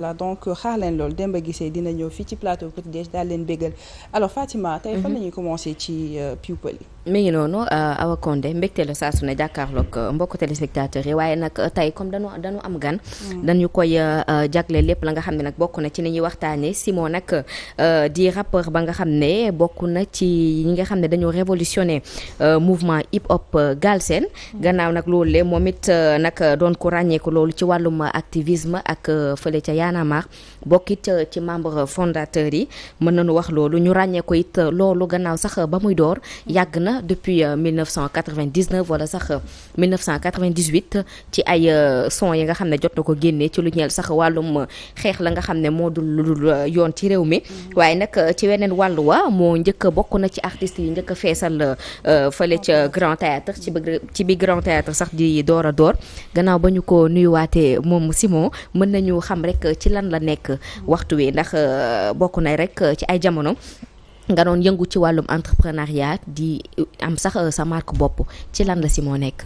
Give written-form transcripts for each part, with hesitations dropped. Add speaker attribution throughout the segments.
Speaker 1: voilà donc xaar leen loolu Demba Guissé dina ñëw fii ci plateau Petit Déj daal leen bégal alors Fatima tey fan la ñuy commencé ci people yi.
Speaker 2: mi ngi noonu Awa Condé mbégte la saa su ne jàkkaarloog mbokku téléspectateurs yi waaye nag tey comme dañu am gan. dañu koy jagle lépp la nga xam ne nag bokk na ci ni ñuy waxtaanee Simon nag di rappeur ba nga xam ne bokk na ci ñi nga xam ne dañoo révolutionné mouvement hip hop Galsen. gannaaw nag loolu le moom it nag doon ko ràññeeku loolu ci wàllum activisme ak fële ca Y'en a marre bokkit ci membre fondateur yi mën nañu wax loolu ñu ràññee ko it loolu gannaaw sax ba muy door yàgg na depuis 1999 wala sax 1998 ci ay son yi nga xam ne jot na ko génnee ci lu ñeel sax wàllum xeex la nga xam ne moo dul yoon ci réew mi waaye nag ci weneen wàllu wa moo njëkk bokk na ci artistes yi njëkk a feesal fële ca Grand Théâtre ci bi Grand Théâtre sax di door a door gannaaw ba ñu ko nuyuwaatee moom Simon mën nañu xam rek ci lan la nekk waxtu wi ndax bokk na rek ci ay jamono nga doon yëngu ci wàllum entrepreneuriat di am sax sa marque bopp ci lan la Simon nekk.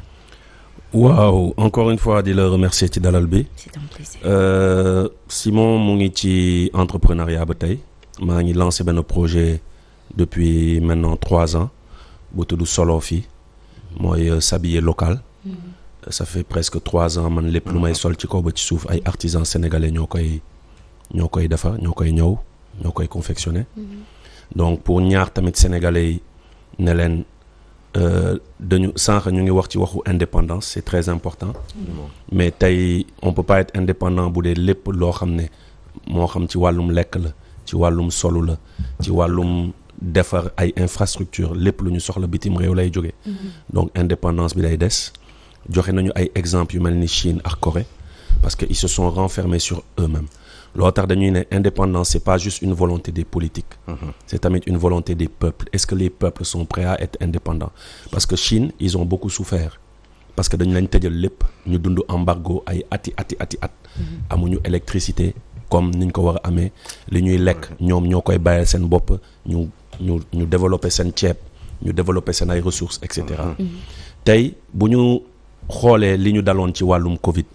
Speaker 3: waaw encore une fois di la remercier ci dalal bi.
Speaker 2: c'est un plaisir.
Speaker 3: Simon mu ngi ci entrepreneuriat ba tey maa ngi lancé benn projet depuis maintenant 3 ans bu tudd Solo fi mooy s'habiller local. Ça fait presque 3 ans man lépp lu may sol ci kaw ba ci suuf ay artisans sénégalais ñoo koy defar ñoo koy ñëw ñoo koy confectionner. donc pour ñaar tamit sénégalais yi ne leen dañu sànq ñu ngi wax ci waxu indépendance c'est très important. mais tey on peut pas être indépendant bu dee lépp loo xam ne moo xam ci wàllum lekk la ci wàllum solu la ci wàllum defar ay infrastructure lépp lu ñu soxla bitim réew lay jóge donc indépendance bi day des joxe nañu ay exemples yu mel ni Chine ak Corée parce que ils se sont renfermés sur eux-mêmes loo tax dañuy ne indépendance c'est pas juste une volonté des politiques c'est tamit une volonté des peuples est-ce que les peuples sont prêts à être indépendants parce que Chine ils ont beaucoup souffert parce que dañu lañ tëjal lépp ñu dund embargo ay ati amuñu électricité comme niñ ko war a amee li ñuy lekk ñoom ñoo koy bàyyil seen bopp ñu développer seen ceeb ñu développer seen ay ressources et cetera tey bu ñu xoolee li ñu daloon ci wàllum Covid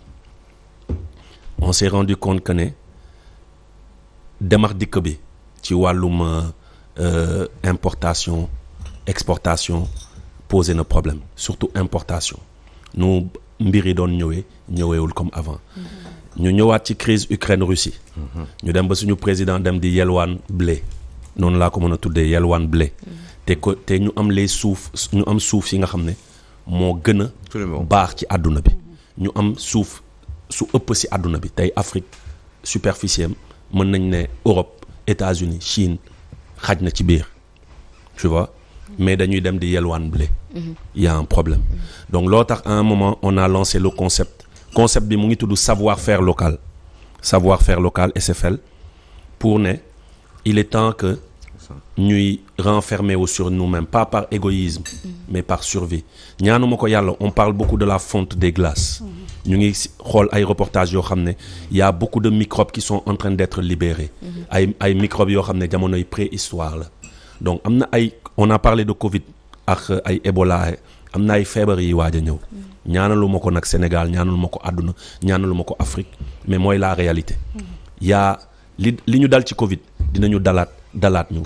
Speaker 3: on s'est rendu compte que ne demax dikk bi ci wàllum importation exportation posé na problème surtout importation nu mbir yi doon ñëweewul comme avant ñu ñëwaat ci crise Ukraine Russie ñu dem ba suñu président dem di yelwaan blé noonu laa ko mën a tuddee yelwaan blé te ñu am ñu am suuf yi nga xam ne moo gën a baax ci àdduna bi ñu am suuf su ëpp si àdduna bi tey Afrique superficie mën nañ ne Europe États-Unis Chine xaj na ci biir tu vois mais dañuy dem di yelwaan blé il y a un problème donc loo tax à un moment on a lancé le concept bi mu ngi tudd savoir-faire local SFL pour ne il est temps que ñuy renfermer wu sur nous-mêmes pas par égoïsme mais par survie ñaanuma ko yàlla on parle beaucoup de la fonte des glaces ñu ngi xool ay reportages yoo xam ne y a beaucoup de microbes qui sont en train d'être libérés ay microbes yoo xam ne jamonoy préhistoire la donc am na on a parlé de Covid ak ay Ebola am na ay feebar yi waaj a ñëw ñaanaluma ko nag Sénégal ñaanaluma ko àdduna ñaanaluma ko Afrique mais mooy la réalité y a li ñu dal ci Covid dinañu dalaat ñu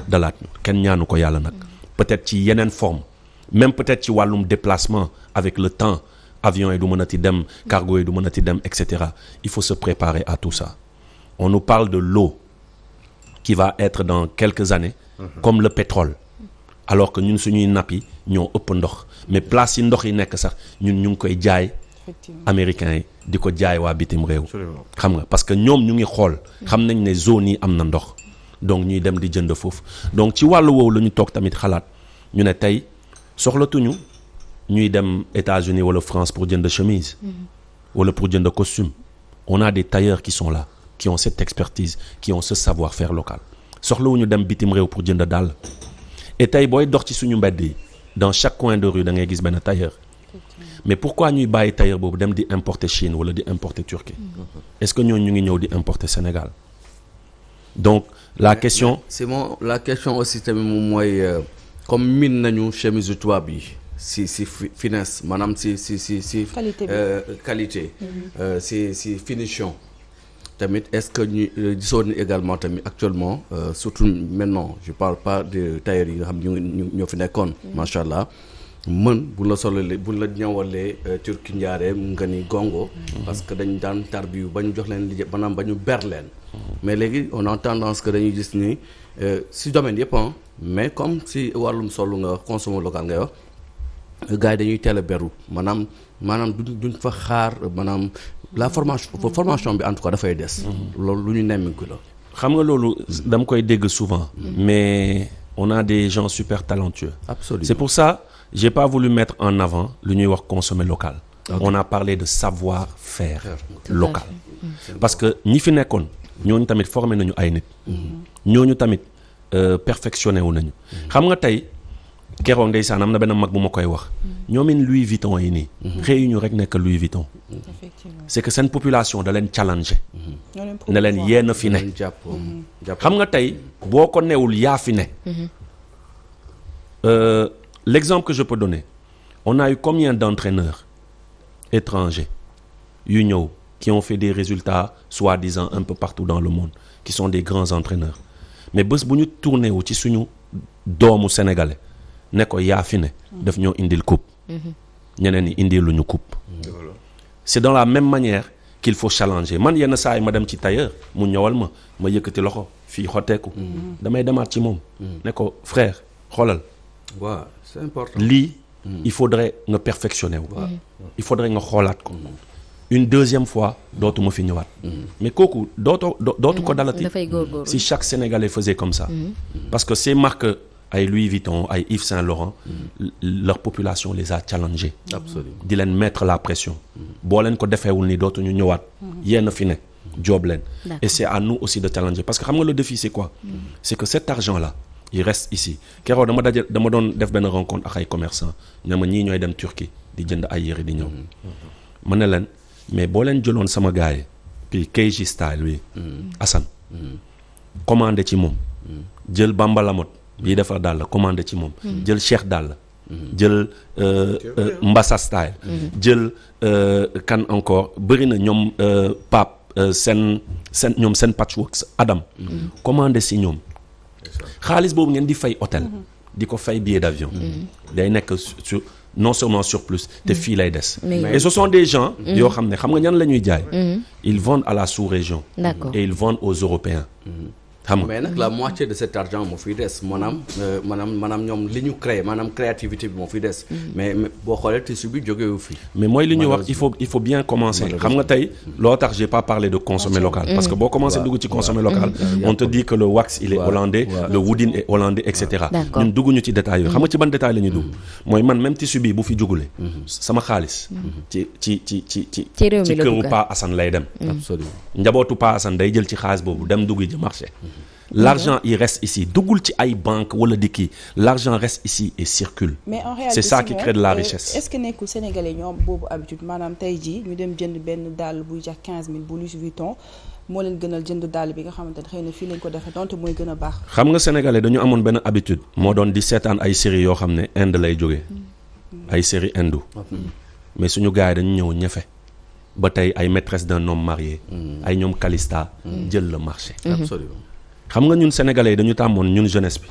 Speaker 3: kenn ñaanu ko yàlla nag peut-être ci yeneen forme même peut-être ci wàllum déplacement avec le temps avion yi du mënati dem cargo yi du mënati dem et cetera il faut se préparer à tout ça on nous parle de l'eau qui va être dans quelques années comme le pétrole alors que ñun suñuy napp yi ñoo ëpp ndox mais place yi ndox yi nekk sax ñun ñu ngi koy jaay américains yi di ko jaay waa bitim réew xam nga parce que ñoom ñu ngi xool xam nañ ne zone yi am na ndox donc ñuy dem di jënd foofu donc ci wàllu woowu la ñu toog tamit xalaat ñu ne tey soxlatuñu ñuy dem États-Unis wala France pour jënd chemise wala pour jënd costume on a des tailleurs qui sont là qui ont cette expertise qui ont ce savoir-faire local soxlawuñu dem bitim réew pour jënd dàll et tey booy dox ci suñu mbedd yi dans chaque coin de rue da ngay gis benn tailleur mais pourquoi ñuy bàyyi tailleur boobu dem di importer Chine wala di importer Turquie est-ce que ñooñu ñu ngi ñëw di importer Sénégal donc la question
Speaker 4: Simon la question aussi tamit moom mooy comme min nañu chemise tubaab yi si finesse maanaam si qualité si finition tamit est-ce que ñu gisoon ni également tamit actuellement surtout maintenant je parle pas de tailleurs yi nga xam ñu ñoo fi nekkoon macha allah mën bu la solalee bu la ñawalee turki njaareem nga ni gongo parce que dañ daan tarbiyu ba ñu jox leen liggéey maanaam ba ñu ber leen mais léegi on a tendance que dañuy gis ni si domaine yëpp mais comme si wàllum solu nga consommé local ngay wax gars yi dañuy teel a beru maanaam duñ fa xaar maanaam la formation bi en tout cas dafay des. loolu lu ñu nemmiku la.
Speaker 3: xam nga loolu dama koy dégg souvent. mais on a des gens super talentueux.
Speaker 4: Absolument.
Speaker 3: C'est pour ça j'ai pas voulu mettre en avant lu ñuy wax consommer local. Okay. On a parlé de savoir-faire local. Parce que ñi fi nekkoon ñooñu tamit formé nañu ay nit. ñooñu tamit perfectionné wu nañu. xam nga tey keroog ndeysaan am na benn mag bu ma koy wax. ñoomin Louis Vuitton yi nii. xëy ñu rek nekk Louis Vuitton. C'est que seen population da leen challenger. ne leen yéen a fi ne. xam nga tey boo ko newul yaa fi ne. L'exemple que je peux donner, on a eu combien d'entraîneurs étrangers yu ñëw qui ont fait des résultats soi-disant un peu partout dans le monde qui sont des grands entraîneurs mais bés bu ñu tourné wu ci suñu doomu sénégalais ne ko yaa fi ne daf ñoo indil coupe ñeneen ñi indil lu ñu coupe c'est dans la même manière qu'il faut challenger man yenn saa yi ma dem ci tailleur mu ñëwal ma yëkkati loxo fii xotteeku damay demaat ci moom ne ko frère xoolal
Speaker 4: waaw c'est important
Speaker 3: lii il faudrait nga perfectionner wu il faudrait nga xoolaat ko une deuxième fois dootuma fi ñëwaat mais kooku dootu ko dalati si chaque Sénégalais faisait comme ça parce que ces marques ay Louis Vuitton ay Yves Saint Laurent leur population les a challengés di leen mettre la pression boo leen ko defeewul ni dootuñu ñëwaat yéen fi ne job leen et c'est à nous aussi de challenger parce que xam nga le défi c'est quoi c'est que cet argent là il reste ici keroog dama doon def benn rencontre ak ay commerçants ne ma ñii ñooy dem Turquie di jënd ay yére di ñëw ma ne leen mais boo leen jëloon sama gars yi puis KG Style wi Assane commandé ci moom jël Bamba Lamotte bii defar daal la commandé ci moom jël Cheikh daal la jël Mbassa Style jël kan encore bëri na ñoom Pape seen ñoom seen patchworks Adam commandé si ñoom xaalis boobu ngeen di fay hôtel di ko fay billet d'avion day nekk sur non seulement surplus te fii lay des et ce sont des gens yoo xam ne xam nga ñan la ñuy jaay ils vendent à la sous-région et ils vendent aux Européens xam nga
Speaker 4: mais nag la moitié de cet argent moo fiy des maanaam ñoom li ñu créé maanaam créativité bi moo fiy des mais boo xoolee tissu bi jógewu fi
Speaker 3: mais mooy li ñuy wax il faut bien commencer xam nga tey loo tax j'ai pas parlé de consommer local parce que boo commencé dugg ci consommer local on te dit que le wax il est hollandais le woodin est hollandais et cetera ñun dugguñu ci détails yooyu xam nga ci ban détail la ñuy dugg mooy man même tissu bi bu fi jugule sama xaalis ci këru Pa Assane lay dem njabootu Pa Assane day jël ci xaalis boobu dem dugg ji marché l'argent il reste ici duggul ci ay banque wala di kii l'argent reste ici et circule
Speaker 1: mais en réalité
Speaker 3: c'est ça qui crée de la richesse
Speaker 1: est-ce que nekkul sénégalais ñoom boobu habitude maanaam tey jii ñu dem jënd benn dàll buy jar 15 000 bu Louis Vuitton moo leen gënal jënd dàll bi nga xamante ne xëy na fii lañ ko defee donte mooy gën a baax
Speaker 3: xam nga sénégalais dañu amoon benn habitude moo doon di seetaan ay séries yoo xam ne Inde lay jógee ay séries hindu mais suñu gars yi dañu ñëw ñefe ba tey ay maîtresse d'un homme marié ay ñoom Calista jël le marché
Speaker 4: absolument
Speaker 3: xam nga ñun sénégalais yi dañu tàmmoon ñun jeunesse bi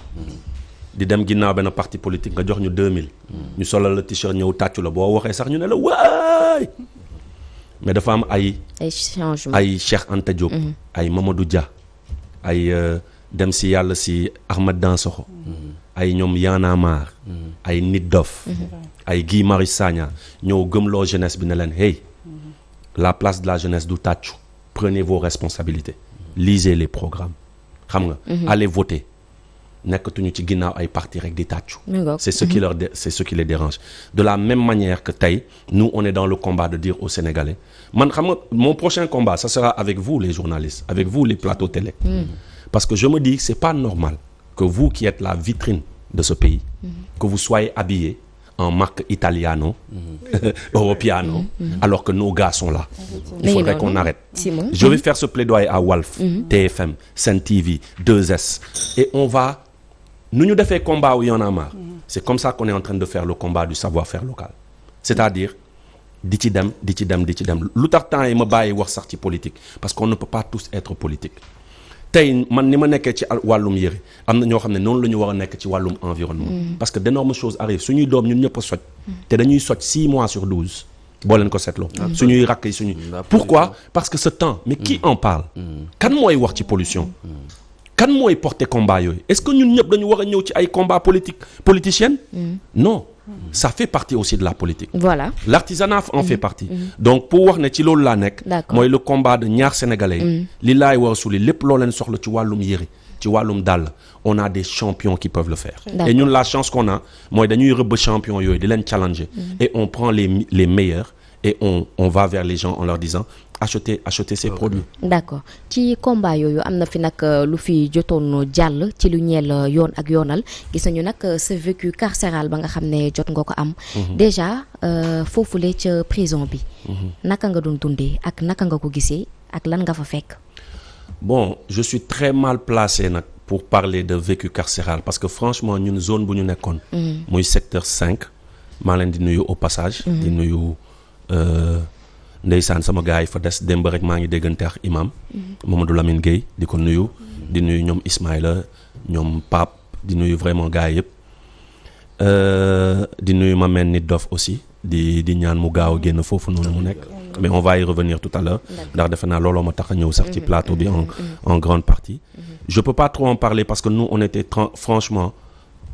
Speaker 3: di dem ginnaaw benn parti politique nga jox ñu 2000 ñu solal la t-shirt ñëw tàccu la boo waxee sax ñu ne la waay mais dafa am ay changement ay Cheikh Anta Diop ay Mamadou Dia ay dem si yàlla si Ahmed Dansokho ay ñoom Y'en a marre ay Nit Dof ay Guy Marius Sagna ñëw gëmloo jeunesse bi ne leen hey la place de la jeunesse du tàccu prenez vos responsabilités lisez les programmes xam nga allez voter nekkatuñu ci ginnaaw ay parti rek di tàccu c'est ce qui les dérange de la même manière que tey nous on est dans le combat de dire aux Sénégalais man xam nga mon prochain combat ça sera avec vous les journalistes avec vous les plateaux télé parce que je me dis que c'est pas normal que vous qui êtes la vitrine de ce pays que vous soyez habillés en marque italiano europiano alors que nos gars sont là il faudrait qu'on arrête je vais faire ce plaidoyer à Walf TFM Sen TV 2S et on va nu ñu defee combat où Y'en a marre c'est comme ça qu'on est en train de faire le combat du savoir-faire local c'est-à-dire di ci dem lu tax temps yi ma bàyyi wax sax ci politique parce qu'on ne peut pas tous être politique tey man ni ma nekkee ci wàllum yëre am na ñoo xam ne noonu la ñu war a nekk ci wàllum environnement parce que d'énormes choses arrivent suñuy doom ñun ñëpp a soj te dañuy soj 6 mois sur 12 boo leen ko seetloo suñuy rakk yi suñuy pourquoi parce que ce temps mais qui en parle kan mooy wax ci pollution kan mooy porter combat yooyu est-ce que ñun ñëpp dañu war a ñëw ci ay combat politicienne non ça fait partie aussi de la politique
Speaker 2: voilà
Speaker 3: l'artisanat en fait partie donc pour wax ne ci loolu laa nekk mooy le combat de ñaar sénégalais yi li laay war a suli lépp loo leen soxla ci wàllum yëre ci wàllum dàll on a des champions qui peuvent le faire et ñun la chance qu'on a mooy dañuy rëbb champion yooyu di leen challenger et on prend les meilleurs et on va vers les gens en leur disant acheter ces produits.
Speaker 2: d'accord ci combat yooyu am na fi nag lu fi jotoon jàll ci lu ñeel yoon ak yoonal gis nañu nag ce vécu carcéral ba nga xam ne jot nga ko am. déjà foofule ca prison bi. naka nga doon dundee ak naka nga ko gisee ak lan nga fa fekk.
Speaker 3: bon je suis très mal placé nag pour parler de vécu carcéral parce que franchement ñun zone bu ñu nekkoon. muy secteur 5 maa leen di nuyu au passage. di nuyu. ndeysaan sama gars yi fa des démb rek maa ngi déggante ak imam Mamadou Lamine Gueye di ko nuyu di nuyu ñoom Ismaïla ñoom Pape di nuyu vraiment gars yëpp di nuyu ma mel nit dof aussi di ñaan mu gaaw a génn foofu noonu mu nekk mais on va y revenir tout à l'heure ndax defe naa looloo ma tax a ñëw sax ci plateau bi en grande partie je peux pas trop en parler parce que nous on était franchement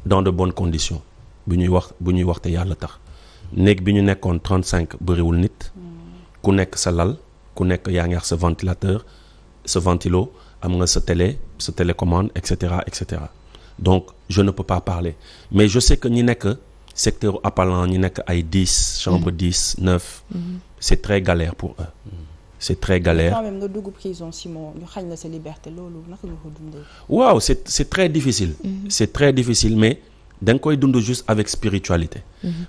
Speaker 3: dans de bonnes conditions bu ñuy wax te yàlla tax néeg bi ñu nekkoon 35 bëriwul nit ku nekk sa lal ku nekk yaa ngi wax sa ventilateur sa ventilo am nga sa télécommande et cetera donc je ne peux pas parler mais je sais que ñi nekk secteur appalant ñi nekk ay 10 chambre 10 9 c'est très galère pour eux c'est très galère.
Speaker 1: quand même nga dugg prison Simon ñu xañ la sa liberté loolu naka nga ko dundee.
Speaker 3: waaw c'est très difficile. c'est très difficile mais da nga koy dund juste avec spiritualité.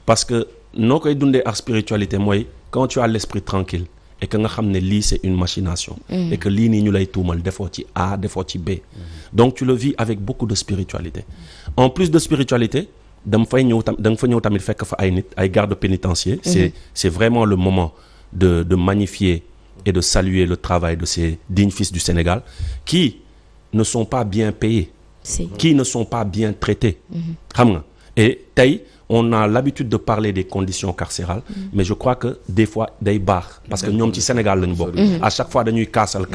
Speaker 3: parce que noo koy dundee ak spiritualité mooy quand tu as l'esprit tranquille et que nga xam ne lii c'est une machination et que lii nii ñu lay tuumal defoo ci A defoo ci B donc tu le vis avec beaucoup de spiritualité en plus de spiritualité da nga fa ñëw tamit fekk fa ay nit ay gardes pénitentiaires c'est vraiment le moment de magnifier et de saluer le travail de ces dignes fils du Sénégal qui ne sont pas bien payés qui ne sont pas bien traités xam nga et tey on a l'habitude de parler des conditions carcérales mais je crois que des fois day baax parce que ñoom ci Sénégal lañu bokk à chaque fois dañuy kaasal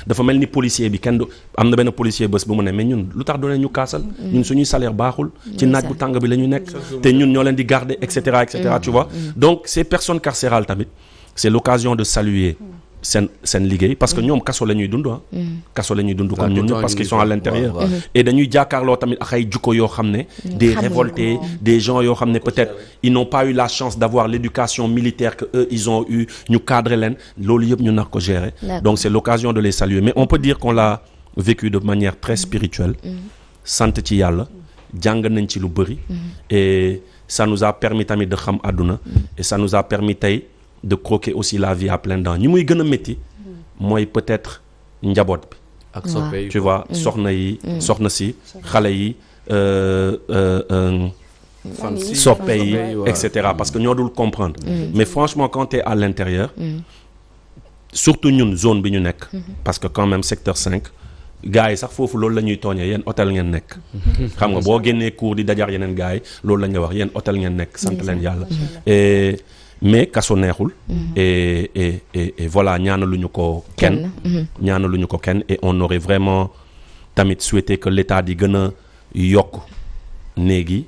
Speaker 3: dafa mel ni policier bi kenn du am na benn policier bés bu mu ne mais ñun lu tax doone ñu kaasal ñun suñuy salaire baaxul ci naaj bu tàng bi la ñu nekk te ñun ñoo leen di garder et cetera tu vois donc ces personnes carcérales tamit c'est l'occasion de saluer seen liggéey parce que ñoom kaso la ñuy dund kaso la ñuy dund comme ñun parce qu'ils sont à l'intérieur et dañuy jàkkaarloo tamit ak ay jukko yoo xam ne des révoltés des gens yoo xam ne peut-être ils n'ont pas eu la chance d'avoir l'éducation militaire que eux ils ont eu ñu cadrer leen loolu yëpp ñu nar ko gérer donc c'est l'occasion de les saluer mais on peut dire qu'on l'a vécu de manière très spirituelle sant ci yàlla jàng nañ ci lu bëri et ça nous a permis tamit de xam àdduna et ça nous a permis tey de croquer aussi la vie à pleines dents ñi muy gën a métti mooy peut-être njaboot bi
Speaker 4: ak soppe yi
Speaker 3: tu vois soxna si xale yi soppe yi et cetera parce que ñoo dul comprendre mais franchement quand t'es à l'intérieur surtout ñun zone bi ñu nekk parce que quand même secteur 5 gars yi sax foofu loolu la ñuy tooñee yéen hôtel ngeen nekk xam nga boo génnee cours di dajar yeneen gars yi loolu la ñuy wax yéen hôtel ngeen nekk sant leen yàlla mais kaso neexul et voilà ñaanaluñu ko kenn et on aurait vraiment tamit souhaité que l'État di gën a yokk néegi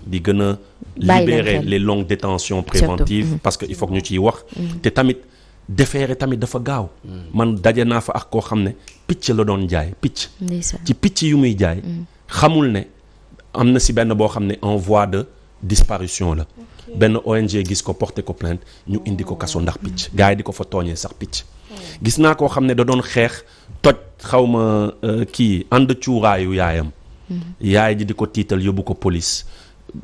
Speaker 3: di gën a libérer les longues détentions préventives parce que il faut que ñu ciy wax te tamit déféré tamit dafa gaaw man daje naa fa ak koo xam ne picc la doon jaay picc ci picc yu muy jaay xamul ne am na si benn boo xam ne en voie de disparition la benn ONG gis ko porter ko plainte ñu indi ko kaso ndax picc gars yi di ko fa tooñee sax picc gis naa koo xam ne da doon xeex toj xawma kii ànd cuuraayu yaayam yaay ji di ko tiital yóbbu ko police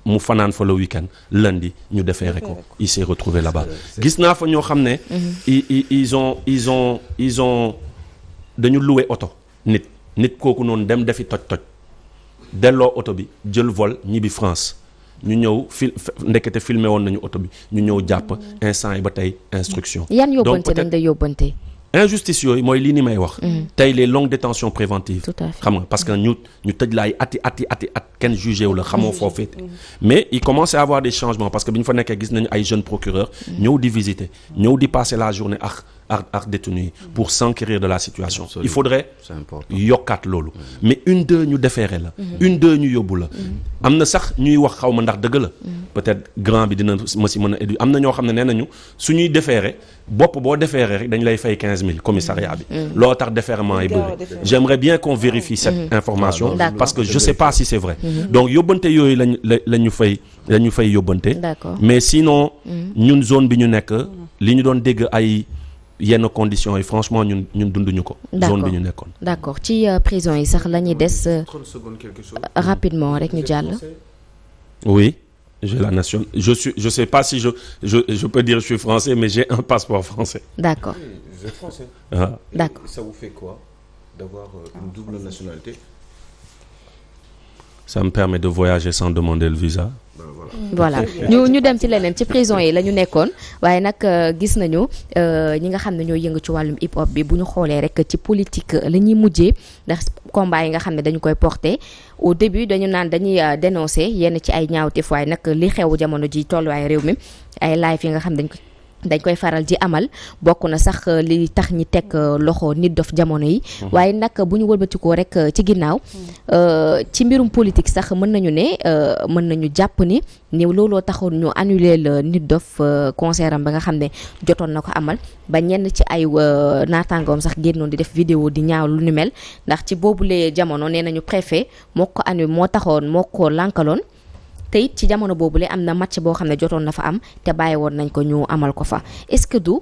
Speaker 3: mu fanaan fa le week-end lundi ñu defeere ko il s'est retrouvé là-bas gis naa fa ñoo xam ne ils ont dañu loué oto nit kooku noonu dem defi toj delloo oto bi jël vol ñibbi France ñu ñëw ndekete filmé woon nañu oto bi ñu ñëw jàpp instant yi ba tey instruction.
Speaker 2: yan yóbbante dañ lay yóbbante.
Speaker 3: injustice yooyu mooy lii ni may wax. tey les longues détentions préventives.
Speaker 2: Tout à fait.
Speaker 3: xam nga parce que ñu tëj la ay ati kenn jugé wu la xamoo foo féete. mais il commence à avoir des changements parce que bi ñu fa nekkee gis nañu ay jeunes procureurs. ñëw di visiter ñëw di passer la journée ak détenus yi pour s'enquérir de la situation.
Speaker 4: Absolument.
Speaker 3: il faudrait
Speaker 4: C'est important.
Speaker 3: yokkaat loolu. mais 1-2 ñu déféré la. 1-2 ñu yóbbu la. am na sax ñuy wax xaw ma ndax dëgg la. peut-être grand bi dina ma si mën a édu am na ñoo xam ne nee nañu suñuy déféré bopp boo déféré rek dañ lay fay 15 000 commissariat bi. loo tax défèrement yi bëri. j'aimerais bien qu'on vérifie cette information.
Speaker 2: D'accord.
Speaker 3: parce que je sais pas si c'est vrai. donc yóbbante yooyu la ñu fay yóbbante.
Speaker 2: D'accord.
Speaker 3: mais sinon ñun zone bi ñu nekk li ñu doon dégg ay yenn conditions yi franchement ñun dunduñu ko.
Speaker 2: D'accord.
Speaker 3: zone bi ñu nekkoon.
Speaker 2: d'accord ci prison yi sax la ñuy des
Speaker 5: 30 secondes quelque chose.
Speaker 2: rapidement rek ñu jàll.
Speaker 3: Oui, j'ai la nation. Je sais pas si je peux dire je suis français, mais j'ai un passeport français.
Speaker 2: d'accord
Speaker 5: Oui, vous êtes français.
Speaker 3: Ah.
Speaker 2: D'accord.
Speaker 5: Et ça vous fait quoi d'avoir une double nationalité?
Speaker 3: Ça me permet de voyager sans demander le visa.
Speaker 2: voilà ñu dem ci leneen ci prison yi la ñu nekkoon waaye nag gis nañu ñi nga xam ne ñoo yëngu ci wàllum hip hop bi bu ñu xoolee rek ci politique la ñuy mujjee ndax combat yi nga xam ne dañu koy porter au début dañu naan dañuy dénoncer yenn ci ay ñaawteef waaye nag li xew jamono ji tolluwaay réew mi ay live yi nga xam ne dañ koy faral di amal bokk na sax li tax ñi teg loxo Nit Doff jamono yi waaye nag bu ñu wëlbatikoo rek ci ginnaaw ci mbirum politique sax mën nañu jàpp ni looloo taxoon ñu annuler le Nit Doff concert am ba nga xam ne jotoon na ko amal ba ñenn ci ay naataangoom sax génnoon di def vidéo di ñaaw lu ni mel ndax ci boobulee jamono nee nañu préfet moo ko annulé moo taxoon moo ko lànkaloon te it ci jamono boobule am na match boo xam ne jotoon na fa am te bàyyi woon nañ ko ñu amal ko fa est-ce que du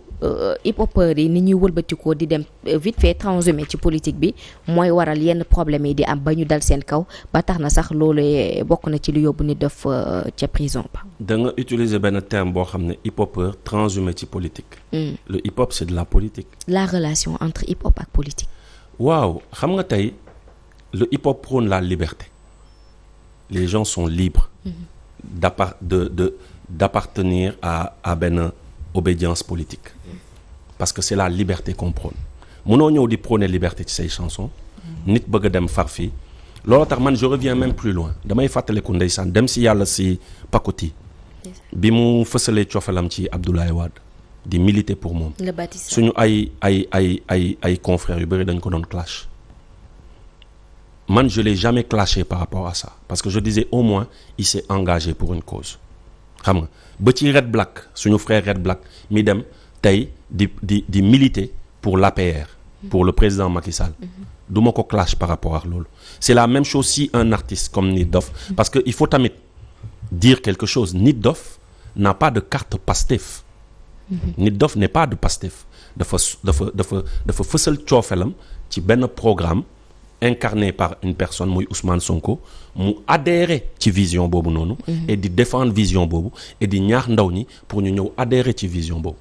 Speaker 2: hip-hopeurs yi ni ñuy wëlbatikoo di dem vite fait transhumé ci politique bi mooy waral yenn problème yi di am ba ñu dal seen kaw ba tax na sax loolu bokk na ci lu yóbbu Nit Doff ca prison ba.
Speaker 3: da nga utiliser benn terme boo xam ne hip-hopeur transhumé ci politique. le hip-hop c'est de la politique.
Speaker 2: la relation entre hip-hop ak politique.
Speaker 3: waaw xam nga tey le hip-hop prône la liberté. Les gens sont libres d'appartenir à benn obédience politique parce que c'est la liberté qu'on prône mënoo ñëw di prôner liberté ci say chansons nit bëgg a dem far fii loolu tax man je reviens même plus loin damay fàttaliku ndeysaan dem si yàlla si Pakoti bi mu fësalee coofalam ci Abdoulaye Wade di militer pour moom suñu ay confrères yu bëri dañ ko doon clash man je l'ai jamais clashé par rapport à ça parce que je disais au moins il s'est engagé pour une cause xam nga ba ci Red Black suñu frère Red Black mi dem tey di militer pour l'APR pour le président Macky Sall du ma ko clash par rapport ak loolu c'est la même chose si un artiste comme Nit Doff parce que il faut tamit dire quelque chose Nit Doff n'a pas de carte Pastef Nit Doff n'est pas de Pastef dafa fësal coofelam ci benn programme incarné par une personne muy Ousmane Sonko mu adhéré ci vision boobu noonu et di défendre vision boobu et di ñaax ndaw ñi pour ñu ñëw adhérer ci vision boobu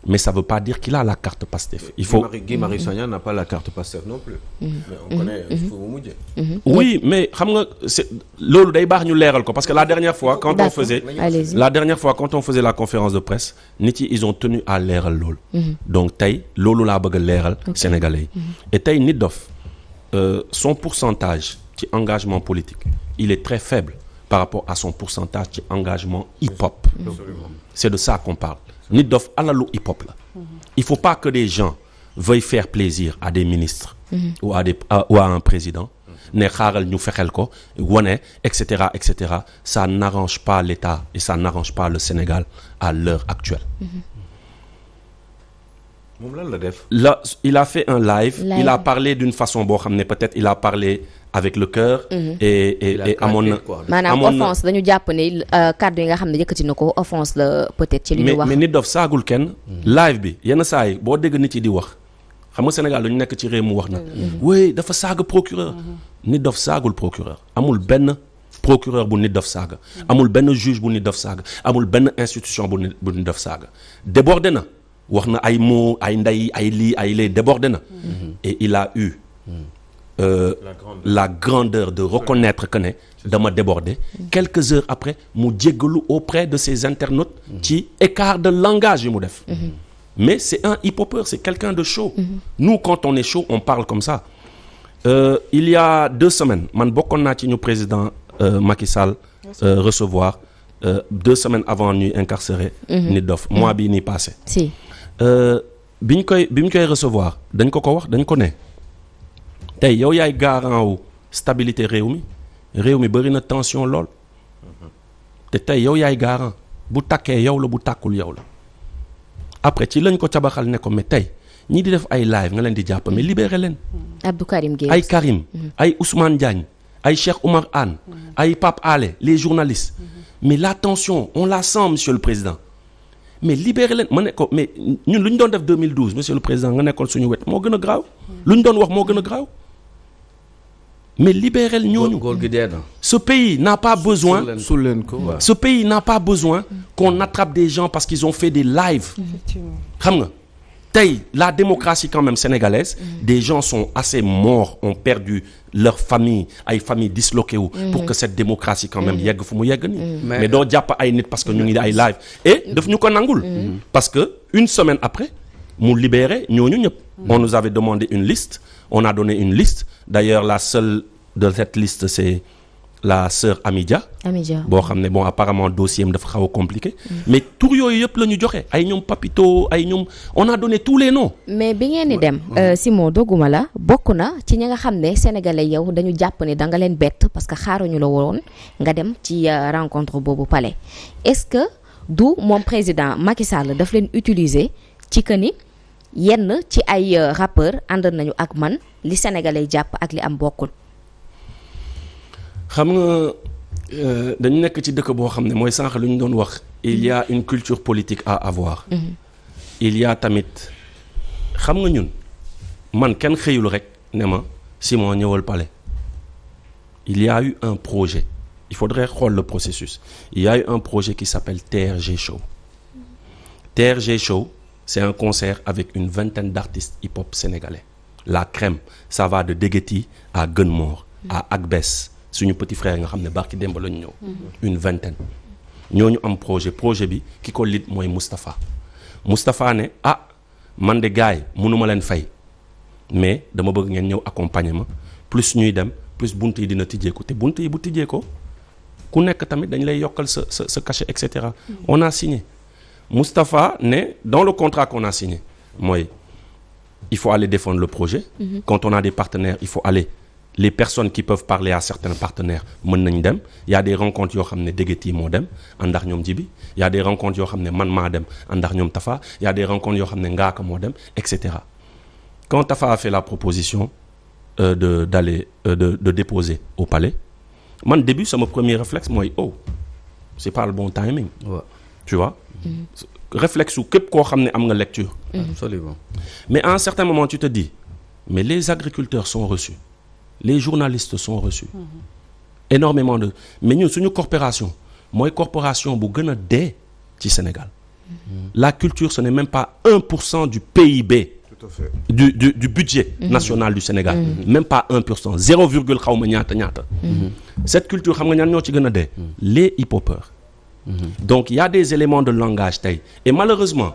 Speaker 3: mais ça veut pas dire qu'il a la carte Pastef il faut
Speaker 5: Guy Marius Sagna n'a pas la carte Pastef non plus mais on connaît fu mu mujjee
Speaker 3: oui mais xam nga c'est loolu day baax ñu leeral ko parce que la dernière fois quand on faisait la conférence de presse nit yi ils ont tenu à leeral loolu donc tey loolu laa bëgg a leeral sénégalais yi et tey Nit Doff son pourcentage ci engagement politique il est très faible par rapport à son pourcentage ci engagement hip-hop. C'est de ça qu'on parle. Nit Doff alalu hip-hop la. Il faut pas que des gens veuillent faire plaisir à des ministres ou à un président ne xaaral ñu fexel ko wane etc. Ça n'arrange pas l'État et ça n'arrange pas le Sénégal à l'heure actuelle.
Speaker 5: moom lan la def.
Speaker 3: Là, il a fait un live. Il a parlé d'une façon boo xam ne peut-être il a parlé avec le cœur. et amoon na
Speaker 2: maanaam offense dañu jàpp ne kàddu yi nga xam ne yëkkati na ko offense la peut-être ci li ñu wax.
Speaker 3: mais Nit Doff saagul kenn. live bi yenn saa yi boo dégg nit yi di wax xam nga Sénégal dañu nekk ci réew mu wax na. oui dafa saaga procureur. Nit Doff saagul procureur amul benn procureur bu Nit Doff saaga. amul benn juge bu Nit Doff saaga amul benn institution bu Nit Doff saaga débordé na. wax na ay mots ay ndey ay lii ay lee débordé na et il a eu la grandeur de reconnaître que ne dama déborder quelques heures après mu jéggalu auprès de ses internautes ci écart de langage yi mu def mais c'est un hip-hopeur c'est quelqu'un de chaud nous quand on est chaud on parle comme ça il y a 2 semaines man bokkoon naa ci ñu président Macky Sall recevoir 2 semaines avant ñuy incarcérer Nit Doff mois bii nii passé
Speaker 2: si
Speaker 3: bi ñu koy recevoir dañ ko wax dañ ko ne tey yow yaay garant wu stabilité réew mi bëri na tension lool te tey yow yaay garant bu takkee yow la bu tàkkul yow la après ci lañ ko cabaxal ne ko mais tey ñii di def ay live nga leen di jàpp mais libéré leen.
Speaker 2: Abdou Karim Gueye
Speaker 3: ay Karim ay Ousmane Diagne ay Cheikh Oumar Anne ay Pape Alé les journalistes mais la tension on la sent monsieur le président mais libéré leen ma ne ko mais ñun lu ñu doon def 2012 monsieur le président nga nekkoon suñu wet moo gën a graaw lu ñu doon wax moo gën a graaw mais libérer ñooñu. Ce pays n'a pas besoin. Ce pays n'a pas besoin qu'on attrape des gens parce qu'ils ont fait des lives. Xam nga tey la démocratie quand même sénégalaise. Des gens sont assez morts, ont perdu leur famille, ay famille disloquées wu. Pour que cette démocratie quand même yegg fu mu yegg nii. Mais doo jàpp ay nit parce que ñu ngi ay live. Et daf ñu ko nangul. Parce que une semaine après mu libéré ñooñu ñëpp. On nous avait demandé une liste. On a donné une liste. D'ailleurs, la seule de cette liste, c'est la sœur Amidia. Boo xam ne bon apparemment dossier am dafa xaw a compliqué. Mais tur yooyu yëpp la ñu joxe ay ñoom Papito ay ñoom on a donné tous les noms.
Speaker 2: mais bi ngeen di dem. Simon dogguma la bokk na ci ñi nga xam ne sénégalais yow dañu jàpp ne da nga leen bett parce que xaaruñu la woon nga dem ci rencontre boobu palais est-ce que du moom président Macky Sall daf leen utiliser ci que ni. yenn ci ay rappeur ànd nañu ak man li sénégalais jàpp ak li am bokkul.
Speaker 3: xam nga dañu nekk ci dëkk boo xam ne mooy sànq lu ñu doon wax il y a une culture politique à avoir. Il y a tamit xam nga ñun man kenn xëyul rek ne ma Simon ñëwal palais il y a eu un projet il faudrait xool le processus il y a eu un projet qui s'appelle TRG Show. TRG Show c'est un concert avec une vingtaine d'artistes hip-hop sénégalais. La crème, ça va de Degueti à Gunmore, à Agbes, suñu petit frère nga xam ne barki démb la ñu ñëw. Une vingtaine. ñooñu am projet bi ki ko lead mooy Moustapha. Moustapha ne man de gars yi mënuma leen fay mais dama bëgg ngeen ñëw accompagner ma plus ñuy dem plus bunt yi dina tijjeeku te bunt yi bu tijjeekoo ku nekk tamit dañ lay yokkal sa cachet et cetera. On a signé. Moustapha ne dans le contrat qu'on a signé mooy il faut aller défendre le projet. Quand on a des partenaires il faut aller les personnes qui peuvent parler à certains partenaires mën nañ dem il y a des rencontres yoo xam ne Degueti moo dem àndax ñoom Jibi il y a des rencontres yoo xam ne man maa dem àndax ñoom Tafa il y a des rencontres yoo xam ne Ngaaka moo dem et cetera. Quand Tafa a fait la proposition d'aller de déposer au palais man début sama premier réflexe mooy c'est pas le bon timing. Tu vois. Réflexe ou képp koo xam ne am nga lecture.
Speaker 4: Absolument.
Speaker 3: Mais à un certain moment tu te dis mais les agriculteurs sont reçus les journalistes sont reçus énormément de mais ñun suñu corporation mooy corporation bu gën a dee ci Sénégal. La culture ce n'est même pas 1% du PIB. Tout à fait. du budget national du Sénégal. Même pas 1%. 0, xaw ma ñaata. Cette culture xam nga ñan ñoo ci gën a dee. Les hip-hopeurs. Donc il y a des éléments de langage tey et malheureusement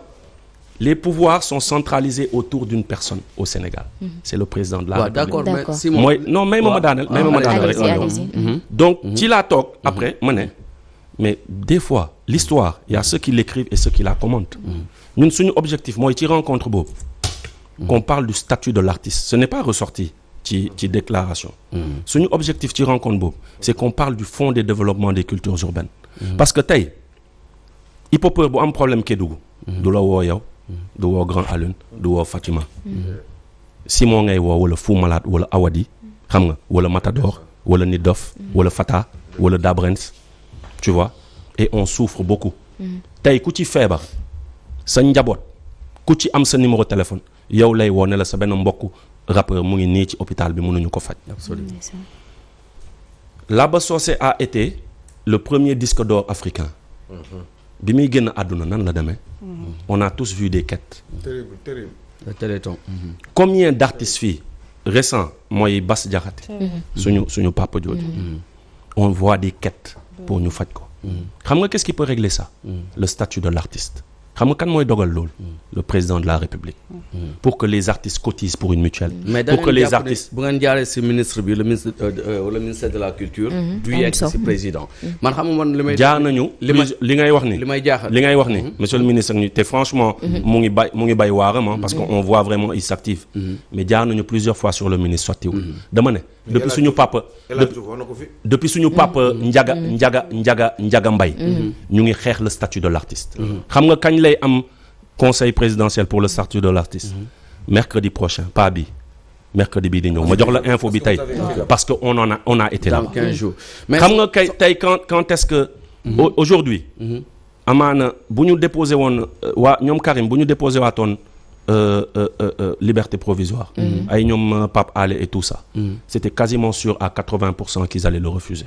Speaker 3: les pouvoirs sont centralisés autour d'une personne au Sénégal. C'est le président de la République.
Speaker 4: D'accord mais
Speaker 3: Simon mooy non may ma daaneel rek. Donc ci laa toog après ma ne mais des fois l'histoire il y a ceux qui l'écrivent et ceux qui la commentent. Ñun suñu objectif mooy ci rencontre boobu qu'on parle du statut de l'artiste ce n'est pas ressorti ci déclaration. Suñu objectif ci rencontre boobu c'est qu'on parle du fonds de développement des cultures urbaines. Parce que tey hip-hopeur bu am problème Kédougou du la woo yow du woo Grand Alune du woo Fatima Simon ngay woo wala Fou Malade wala Awadi xam nga wala Matador wala Nit Doff wala Fata wala Dabrens tu vois et on souffre beaucoup tey ku ci feebar sa njaboot ku ci am sa numéro téléphone yow lay woo ne la sa benn mbokku rappeur mu ngi nii ci hôpital bi mënuñu ko faj. Absolument. Laba Sossé a été le premier disque d'or africain. Bi muy génn àdduna nan la demee. On a tous vu des quêtes.
Speaker 4: Terrible. Le Téléthon.
Speaker 3: Combien d'artistes fii récent mooy Bass Diakhaté suñu papa jooju on voit des quêtes pour ñu faj ko xam nga qu'est-ce qui peut régler ça le statut de l'artiste xam nga kan mooy dogal loolu le président de la République pour que les artistes cotisent pour une mutuelle pour que les artistes
Speaker 4: bu ngeen jaaree ci ministre bi le ministère de la culture du yegg ci président man xam nga man li may
Speaker 3: jaar nañu li ngay wax ni
Speaker 4: li may jaaxal
Speaker 3: li ngay wax ni monsieur le ministre te franchement mu ngi bay waaram parce qu'on voit vraiment il s'active mais jaar nañu plusieurs fois sur le ministre sottiwul dama ne depuis suñu papa Ndiaga Mbaye ñu ngi xeex le statut de l'artiste xam nga kañ lay am conseil présidentiel pour le statut de l'artiste mercredi prochain pas bi mercredi bii di ñëw ma jox la info bi tey parce que on a été là
Speaker 4: dans 15 jours
Speaker 3: xam nga kay tey quand est-ce que aujourd'hui amaana bu ñu déposé woon waa ñoom Karim bu ñu déposé waatoon liberté provisoire ay ñoom Pape Alé et tout ça c'était quasiment sûr à 80% qu'ils allaient le refuser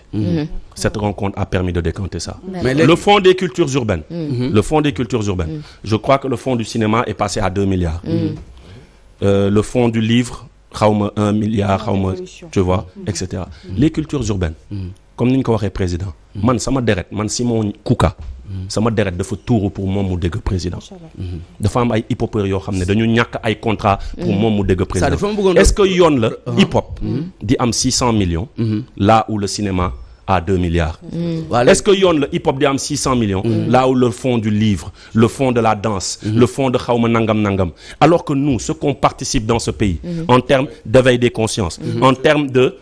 Speaker 3: cette rencontre a permis de décanter ça le fonds des cultures urbaines je crois que le fonds du cinéma est passé à 2 milliards le fonds du livre xawma 1 milliard xawma tu vois etc les cultures urbaines comme ni ñu ko waxee président man sama deret man Simon Kouka sama deret dafa tuuru pour moom mu dégg président dafa am ay hip-hopeurs yoo xam ne dañu ñàkk ay contrat pour moom mu dégg président est-ce que yoon la hip-hop di am 600 millions là où le cinéma à 2 milliards est-ce que yoon la hip-hop di am 600 millions là où le fonds du livre le fonds de la danse le fonds de xawma nangam alors que nous ce qu'on participe dans ce pays en termes d'éveil des consciences en termes de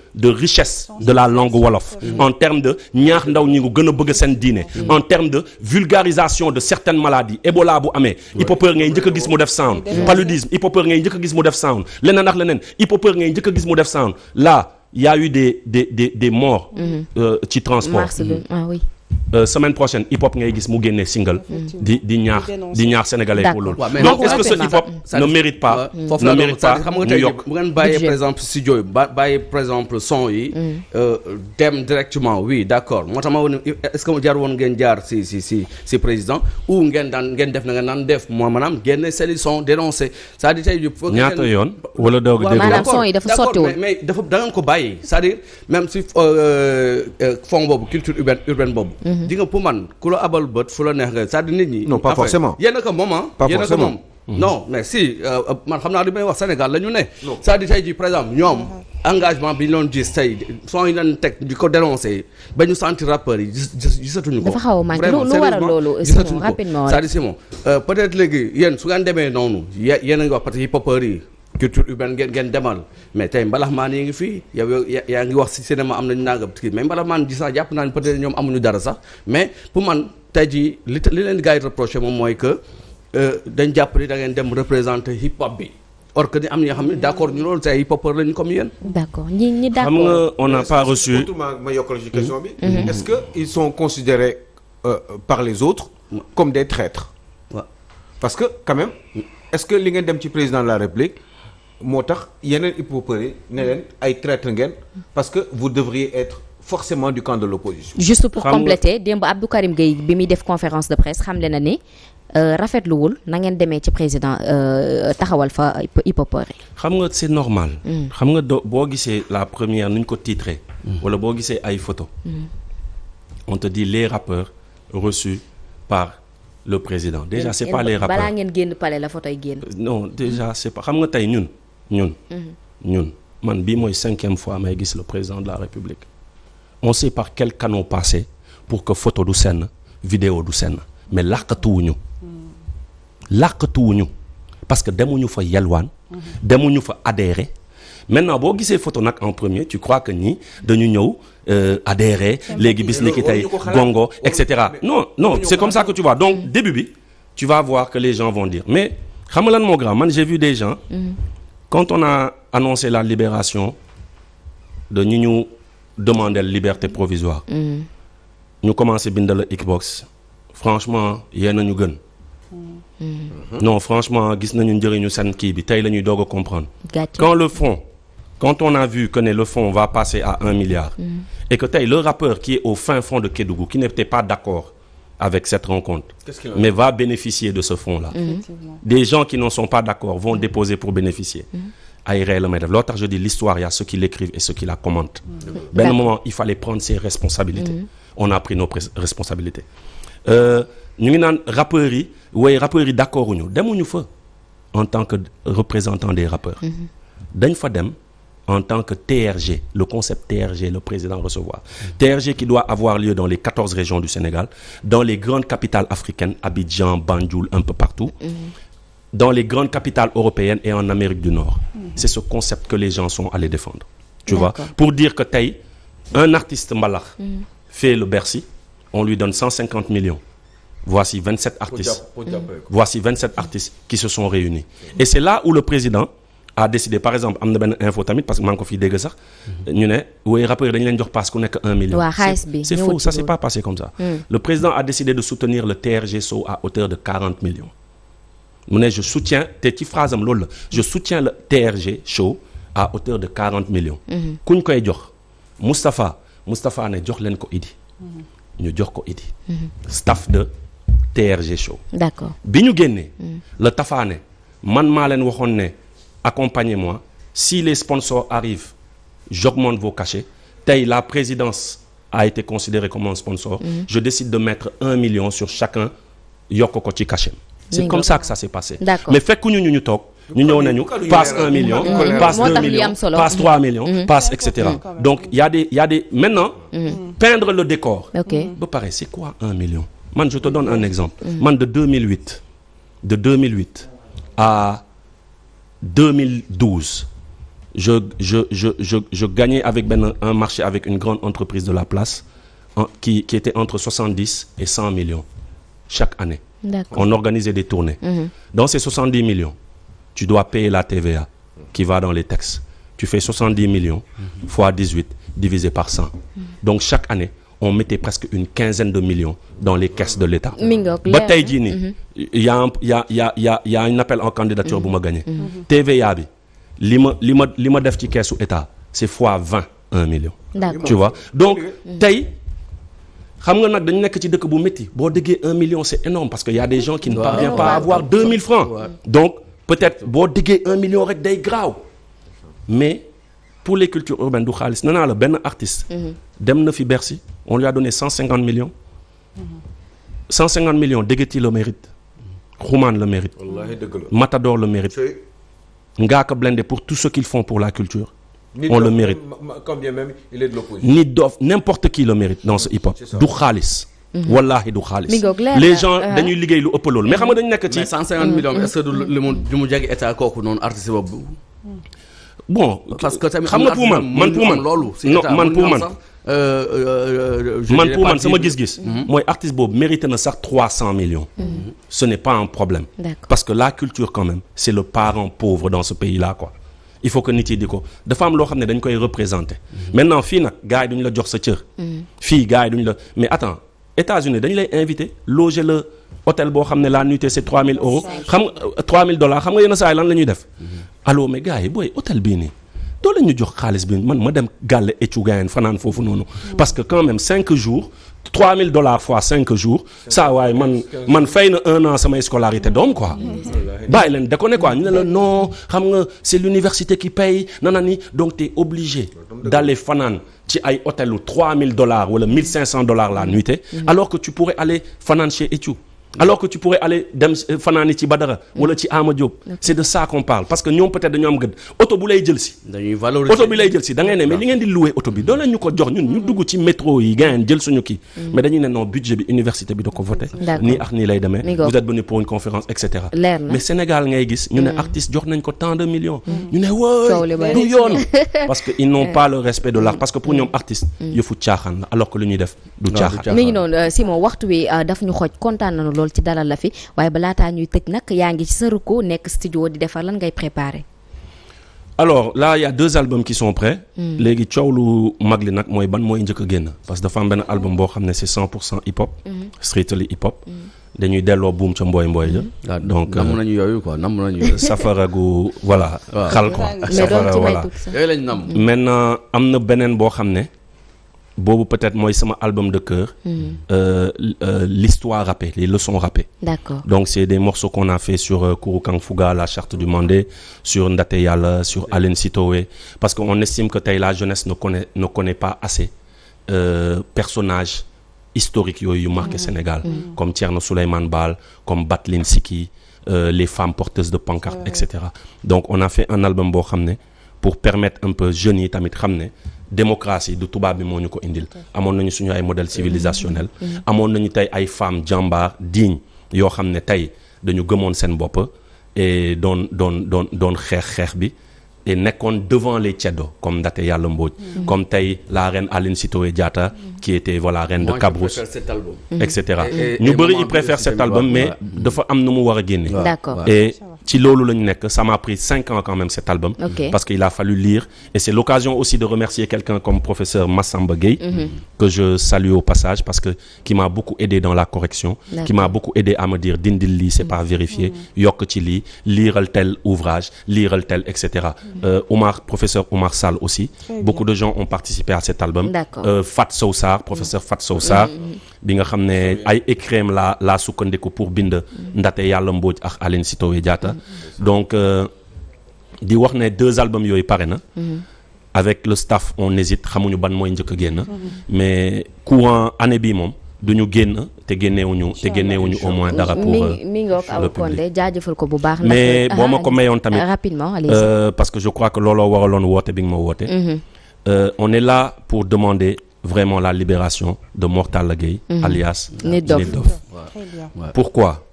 Speaker 3: richesse de la langue wolof en termes de ñaax ndaw ñi ngi gën a bëgg seen diine en termes de vulgarisation de certaines maladies Ebola bu amee hip-hopeur ngay njëkk a gis mu def sound paludisme hip-hopeur ngay njëkk a gis mu def sound leneen ak leneen hip-hopeur ngay njëkk a gis mu def sound là il y a eu des morts ci transport
Speaker 2: oui.
Speaker 3: Semaine prochaine hip hop ngay gis mu génne single di ñaax sénégalais pour loolu donc est-ce que ce hip hop ne mérite pas
Speaker 4: xam nga tey bu ngeen bàyyee par exemple studio yi bàyyee par exemple son yi dem directement oui d'accord moo tax ma woon est-ce que jaar woon ngeen jaar si président ou ngeen def na nga naan def moo maanaam génne seeni son dénoncer c'est-à-dire tey
Speaker 3: ñaata yoon wala doog
Speaker 2: maanaam son yi dafa sottiwul
Speaker 4: mais dafa da ngeen ko bàyyi c'est-à-dire même si fond boobu culture urbaine boobu di nga pour man ku la abal bët fu la neex nga c'est-à-dire nit ñi.
Speaker 5: non pas forcément
Speaker 4: yéen a ko moom yéen a ko moom. non mais si man xam naa li may wax Sénégal la ñu ne. c'est-à-dire tey jii par exemple ñoom engagement bi ñu doon gis tey son yi leen teg di ko dénoncer ba ñu sentir rappeurs yi gisatuñu ko.
Speaker 2: dafa xaw a manqué lu waral loolu Simon rapidement
Speaker 4: c'est-à-dire Simon peut-être léegi yéen su ngeen demee noonu yéen a ngi wax parce que hip-hopeurs yi culture urbaine ngeen demal mais tey mbalaxmaan yi ngi fii yow yaa ngi wax ci cinéma am nañu nangam kii mais mbalaxmaan ji sax jàpp naa ne peut-être ñoom amuñu dara sax mais pour man tey jii li leen gars yi reproché moom mooy que dañ jàpp ni da ngeen dem représenter hip hop bi or que ni am na ñoo xam ne d'accord ñu loolu tey hip hopeur lañu comme yéen.
Speaker 2: d'accord ñi d'accord
Speaker 3: xam nga on n'a pas reçu.
Speaker 5: surtout ma yokkal ci question bi. est-ce que ils sont considérés par les autres comme des traîtres. parce que quand même est-ce que li ngeen dem ci président de la République. moo tax yeneen hip-hopeurs yi ne leen ay traître ngeen parce que vous devriez être forcément du camp de l'opposition.
Speaker 2: juste pour compléter démb Abdou Karim Gueye bi muy def conférence de presse xamle na ni rafetluwul na ngeen demee ci président taxawal fa hip-hopeurs yi.
Speaker 3: xam nga c'est normal. xam nga boo gisee la première nu ñu ko titré. wala boo gisee ay photos. on te dit les rappeurs reçus par. le président déjà c'est pas les rappeurs
Speaker 2: balaa ngeen génn palais la photo yi génn.
Speaker 3: non déjà c'est pas xam nga tey ñun man bii mooy 5e fois may gis le président de la République on sait par quel canal passer pour que photo du senn vidéo du senn mais làqatuwuñu parce que demuñu fa yelwaan demuñu fa adhérer maintenant boo gisee photo nag en premier tu crois que ñi dañu ñëw adhérer léegi bis ni ki tey gongo etc. non c'est comme ça que tu vois donc début bi tu vas voir que les gens vont dire mais xam nga lan moo grand man j'ai vu des gens quand on a annoncé la libération de ñi ñu demander liberté provisoire ñu commencé bindal la Xbox franchement yéen a ñu gën non franchement gis nañu njëriñu seen kii bi tey la ñuy doog a comprendre quand on a vu que le fonds va passer à 1 milliard et que tey le rappeur qui est au fin fond de Kédougou qui n'était pas d'accord avec cette rencontre mais va bénéficier de ce fonds-là des gens qui n'en sont pas d'accord vont déposer pour bénéficier ay ree la may def loo tax je dis l'histoire il y a ceux qui l'écrivent et ceux qui la commentent benn moment il fallait prendre ses responsabilités on a pris nos responsabilités ñu ngi naan rappeurs yi d'accord uñu demuñu fa en tant que représentant des rappeurs dañ fa dem en tant que TRG, le concept TRG, le président recevoir. TRG qui doit avoir lieu dans les 14 régions du Sénégal, dans les grandes capitales africaines, Abidjan, Banjul, un peu partout, dans les grandes capitales européennes et en Amérique du Nord. C'est ce concept que les gens sont allés défendre. Tu vois? Pour dire que Taï, un artiste mbalax fait le Bercy, on lui donne 150 millions. Voici 27 artistes. Voici 27 artistes qui se sont réunis. Et c'est là où le président a décidé, par exemple, am na benn info tamit parce que maa ngi ko fi dégg sax ñu ne woy rappeurs dañu leen jox passe ku nekk 1 million. C'est faux, ça s'est pas passé comme ça. Le président a décidé de soutenir le TRG Show à hauteur de 40 millions. mu ne je soutiens te ci phrase am loolu la je soutiens le TRG Show à hauteur de 40 millions. kuñ koy jox Moustapha ne jox leen ko Idi. ñu jox ko Idi. Staff de TRG Show.
Speaker 2: D'accord.
Speaker 3: bi ñu génnee. le Tafa ne man maa leen waxoon ne. Accompagnez-moi. Si les sponsors arrivent, j'augmente vos cachets. La présidence a été considérée comme un sponsor. Je décide de mettre 1 million sur chacun. Yokoko ci cachet. C'est comme ça que ça s'est passé. Mais fekkuñu ñu toog. ñu ñëw nañu passe 1 million, passe 2 millions, passe 3 millions, passe etc. Donc il y a des maintenant peindre le décor. Ba pare c'est quoi 1 million? Man je te donne un exemple. Man de 2008 à 2012, je gagnais avec un marché avec une grande entreprise de la place qui était entre 70 et 100 millions chaque année. On organisait des tournées. Dans ces 70 millions, tu dois payer la TVA qui va dans les taxes. Tu fais 70 millions fois 18 divisé par 100. Donc chaque année, on mettait presque une quinzaine de millions dans les caisses de l'État. Ba tey jii nii il y a un appel en candidature bu ma gagné. TVA bi li ma def ci caisse u État c'est fois 20 1 million. Tu vois donc tey xam nga nag dañu nekk ci dëkk bu métti boo déggee 1 million c'est énorme parce que y a des gens qui ne parviennent pas à avoir 2000 francs. Donc peut-être boo déggee 1 million rek day graaw mais pour les cultures urbaines du xaalis nee naa la benn artiste. dem na fi Bercy on lui a donné 150 millions. 150 millions Deguety le mérite. Xuman le mérite. Matador le mérite. Ngaaka Blindé pour tout ce qu'ils font pour la culture. On le mérite.
Speaker 5: Quand bien même il est de l'opposition.
Speaker 3: Ni dof n'importe qui le mérite dans ce hip-hop. Du xaalis. Wallahi du xaalis. Les gens dañuy liggéey lu ëpp loolu mais xam nga dañu nekk ci.
Speaker 4: mais 150 millions est-ce que du mu jege état kooku noonu artiste boobu.
Speaker 3: Bon
Speaker 4: parce que tamit
Speaker 3: xam nga pour man
Speaker 4: loolu.
Speaker 3: non man pour man. Sama gis-gis. mooy artiste boobu mérité na sax 300 millions. Ce n'est pas un problème. Parce que la culture quand même c'est le parent pauvre dans ce pays-là quoi. Il faut que nit yi di ko dafa am loo xam ne dañ koy représenter. Maintenant fii nag gars yi duñu la jox sa cër. fii gars yi duñu la mais attends États-Unis dañu lay inviter loger le hôtel boo xam ne la nuitée c'est 3000 euros. xam nga $3000 xam nga yenn saa yi lan la ñuy def. allo mais gars yi booy hôtel bii nii. doo leen ñu jox xaalis bi man ma dem gàlle écu gayen fanaan foofu noonu parce que quand même 5 jours $3000 fois 5 jours ça waaye man fay na 1 an samay scolarité doom quoi bàyyi leen déconner quoi ñu ne la non xam nga c'est l'université qui paye nanani donc t'es obligé d'aller fanaan ci ay hôtelu $3000 wala $1500 la nuitée alors que tu pourrais aller fanaan chez écu alors que tu pourrais aller dem fanaani ci Badara wala ci Ama Diop c'est de ça qu'on parle parce que ñoom peut-être dañoo am gëdd oto bu lay jël si
Speaker 4: dañuy valoriser
Speaker 3: oto bi lay jël si da ngay ne mais li ngeen di louer oto bi doo leen ñu ko jox ñun ñu dugg ci métro yi gars jël suñu kii mais dañuy ne non budget bi université bi da ko voté nii ak nii lay demee vous êtes venu pour une conférence et cetera mais Sénégal ngay gis ñu ne artiste jox nañ ko tant de millions ñu ne wooy du yoon parce que ils n'ont pas le respect de l'art parce que pour ñoom artiste yëfu caaxaan la alors que lu ñuy def du caaxaan
Speaker 2: mi ngi noonu Simon waxtu wi daf ñu xooj kontaan nañu ci dalal la fi waaye balaataa ñuy tëj nag yaa ngi ci sa ruku nekk studio di defar lan ngay préparer.
Speaker 3: Alors là il y a 2 albums qui sont prêts. léegi coow lu mag li nag mooy ban mooy njëkk a génn parce que dafa am benn album boo xam ne c'est 100% hip hop. strictly hip hop. dañuy delloo buum ca mbooy ja. donc
Speaker 4: namm nañu yooyu quoi namm nañu yooyu.
Speaker 3: safara gu voilà. xal quoi
Speaker 2: safara voilà.
Speaker 4: yooyu lañ namm.
Speaker 3: maintenant am na beneen boo xam ne boobu peut-être mooy sama album de cœur. L'histoire rappée, les leçons rappées.
Speaker 2: D'accord.
Speaker 3: Donc c'est des morceaux qu'on a fait sur Kourou Kang Fouga, la charte du Mandé, sur Ndate Yalla, sur Aline Sitoé, parce qu'on estime que la jeunesse ne connaît pas assez personnages historiques yu marqué Sénégal, comme Thierno Souleymane Baal, comme Batlin Siki, les femmes porteuses de pancartes, etc. Donc on a fait un album boo xam ne pour permettre un peu jeunes yi tamit xam ne démocratie du tubaab bi moo ñu ko indil. amoon nañu suñu ay modèles civilisationnels. amoon nañu tey ay femmes jàmbaar dignes yoo xam ne tey dañu gëmoon seen bopp et doon xeex bi et nekkoon devant les ceddo comme Ndate Yalla Mbodj, comme tey la reine Aline Sitoé Diatta qui était reine de Cabrousse, etc. ñu bëri ils préfèrent cet album mais dafa am nu mu war a génne.
Speaker 2: D'accord.
Speaker 3: Et ci loolu lañu nekk, ça m'a pris 5 ans quand même cet album, parce qu'il a fallu lire, et c'est l'occasion aussi de remercier quelqu'un comme professeur Massamba Gueye, que je salue au passage parce que qui m'a beaucoup aidé dans la correction, qui m'a beaucoup aidé à me dire dindil lii, c'est pas vérifié, yokk ci lii, liiral tel ouvrage, liiral tel, etc. Professeur Oumar Sall aussi, beaucoup de gens ont participé à cet album. Fat Sowsar, professeur Fat Sowsar, bi nga xam ne ay écrits la sukkandiku pour bind Ndate Yalla Mbodj ak Aline Sitoé Diatta. Donc di wax ne 2 albums yooyu pare na. Avec le staff on hésite, xamuñu ban mooy njëkk a génn, mais courant année bii moom duñu génn te génnewuñu au moins dara pour
Speaker 2: mi ngoog Awa Condé jaajëfal ko bu baax.
Speaker 3: mais boo ma ko mayoon tamit
Speaker 2: rapidement allez-y.
Speaker 3: parce que je crois que looloo waraloon woote bi nga ma woote. On est là pour demander vraiment la libération de Mor Talla Gueye, alias Nit Doff. Pourquoi?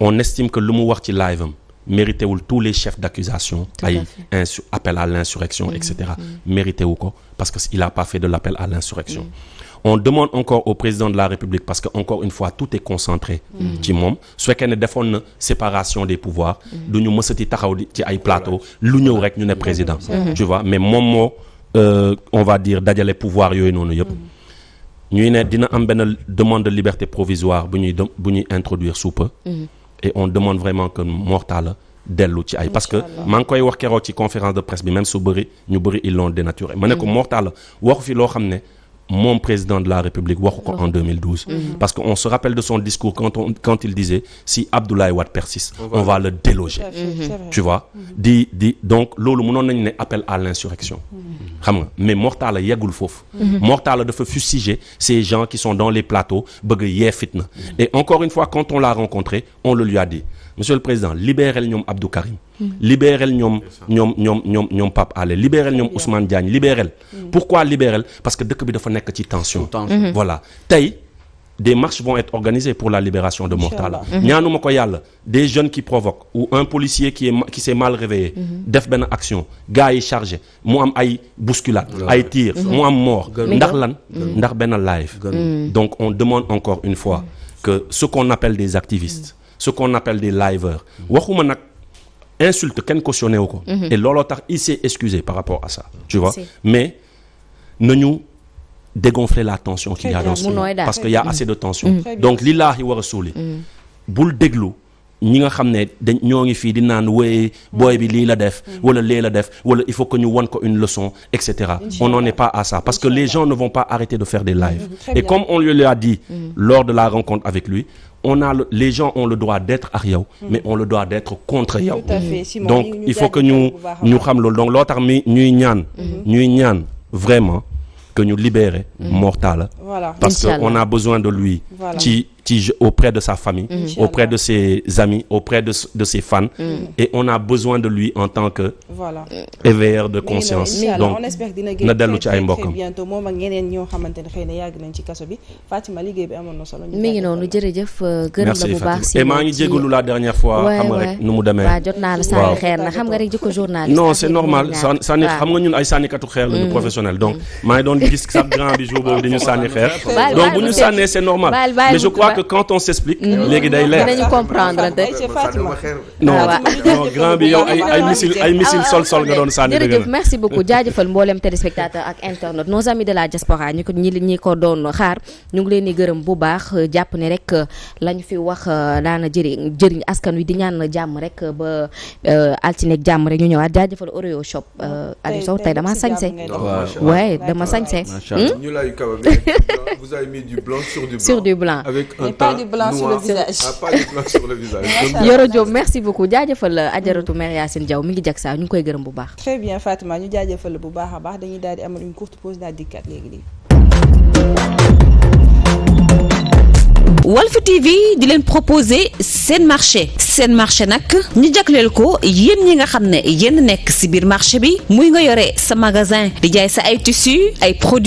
Speaker 3: On estime que lu mu wax ci live am mérité wul tous les chefs d'accusation ay appel à l'insurrection, etc. mérité wu ko parce que il a pas fait de l'appel à l'insurrection. On demande encore au président de la République, parce que encore une fois tout est concentré ci moom, su fekkee ne defoon na séparation des pouvoirs du ñu mësati taxaw ci ay plateau lu ñëw rek ñu ne président, tu vois, mais moom moo on va dire dajale pouvoir yooyu noonu yëpp ñuy ne dina am benn demande de liberté provisoire bu ñuy introduire sous peu, et on demande vraiment que Mor Talla dellu ci ay, parce que maa ngi koy wax keroog ci conférence de presse bi, même su bëri ñu bëri ils l'ont dénaturé, ma ne ko Mor Talla waxu fi loo xam ne mon président de la République waxu ko en 2012, parce qu'on se rappelle de son discours quand il disait si Abdoulaye Wade persiste on va le déloger, tu vois, donc loolu mënoon nañu ne appel à l'insurrection, xam nga, mais Mor Talla yeggul foofu. Mor Talla dafa fustiger ces gens qui sont dans les plateaux bëgg yee fitna, et encore une fois quand on l'a rencontré on le lui a dit, monsieur le président libérel ñoom Abdou Karim, libérel ñoom Pape Alé, libérel ñoom Ousmane Diagne, libérel. Pourquoi libérel? Parce que dëkk bi dafa nekk ci tension. Voilà, tey des marches vont être organisées pour la libération de Mor Talla. ñaanuma ko yàlla des jeunes qui provoquent ou un policier qui s'est mal réveillé def benn action, gars yi chargé mu am ay bousculade, ay tir, mu am mort, ndax lan? Ndax benn live. Donc on demande encore une fois que ce qu'on appelle des activistes, ce qu'on appelle des liveurs, waxuma nag insulte kenn cautionné wu ko, et looloo tax il s'est excusé par rapport à ça, tu vois, mais nañu dégonfler la tension qu'il y a dans ce pays, parce qu'il y a assez de tension. Donc lillahi wa rasuli bul déglu ñi nga xam ne dañ ñoo ngi fii di naan wéy booy bi lii la def wala lee la def wala il faut que ñu won ko une leçon, etc. On n'en est pas à ça, parce que les gens ne vont pas arrêter de faire des lives, et comme on lui a dit lors de la rencontre avec lui, les gens ont le droit d'être ak yow, mais on le droit d'être contre yow. Donc il faut que ñu xam loolu, donc loo tax ñuy ñaan vraiment que ñu libérer Mor Talla, parce que on a besoin de lui auprès de sa famille, auprès de ses amis, auprès de ses fans, et on a besoin de lui en tant que éveilleur de conscience. Donc na dellu ci ay mbokkam.
Speaker 1: moom ak ñeneen ñoo xamante ne xëy na yàgg nañ ci kaso bi. Fatima liggéey bi amoon na solo.
Speaker 2: mi ngi noonu jërëjëf gërëm la bu baax.
Speaker 3: et maa ngi jégalu la dernière fois, xam nga rek nu mu demee.
Speaker 2: waaw jot naa la sànni xeer na xam nga rek jikko journaliste.
Speaker 3: non c'est normal sànni xam nga ñun ay sànnikatu xeer la ñu professionnel, donc maa ngi doon gis sax grand bi jour boobu di ñu sànni xeer. xeer donc bu ñu sànnee c'est normal mais je crois que quand on s'explique léegi day leer
Speaker 2: dinañu comprendre te
Speaker 3: non grand bi yow ay missile sol nga doon sànni dëgg
Speaker 2: jërëjëf merci beaucoup jaajëfal mboolem téléspectateur ak internaute nos amis de la diaspora ñi ko doon xaar ñu ngi leen di gërëm bu baax jàpp ne rek lañu fi wax daana jëriñ askan wi di ñaan jàmm rek ba altinek jàmm rek ñu ñëwaat jaajëfal Oreo shop Aliou Sow tey dama sañse ouais dama sañse
Speaker 5: ñu lay kaw vous avez mis du blanc
Speaker 2: sur du blanc
Speaker 5: avec un
Speaker 1: pas du blanc sur le visage
Speaker 5: pas du blanc sur le visage
Speaker 2: Yoro Diop merci beaucoup jaajëfal Adjaratou Mère Yacine Diaw mi ngi jag saa ñu ngi koy gërëm bu baax
Speaker 1: très bien Fatima ñu jaajëfal bu baax a baax dañuy daal di amal une courte pause daal dikkat léegi
Speaker 6: Walf TV di leen proposer seen marché nag ñu jagleel ko yéen ñi nga xam ne yéen nekk ci biir marché bi muy nga yore sa magasin di jaay sa ay tissus ay produits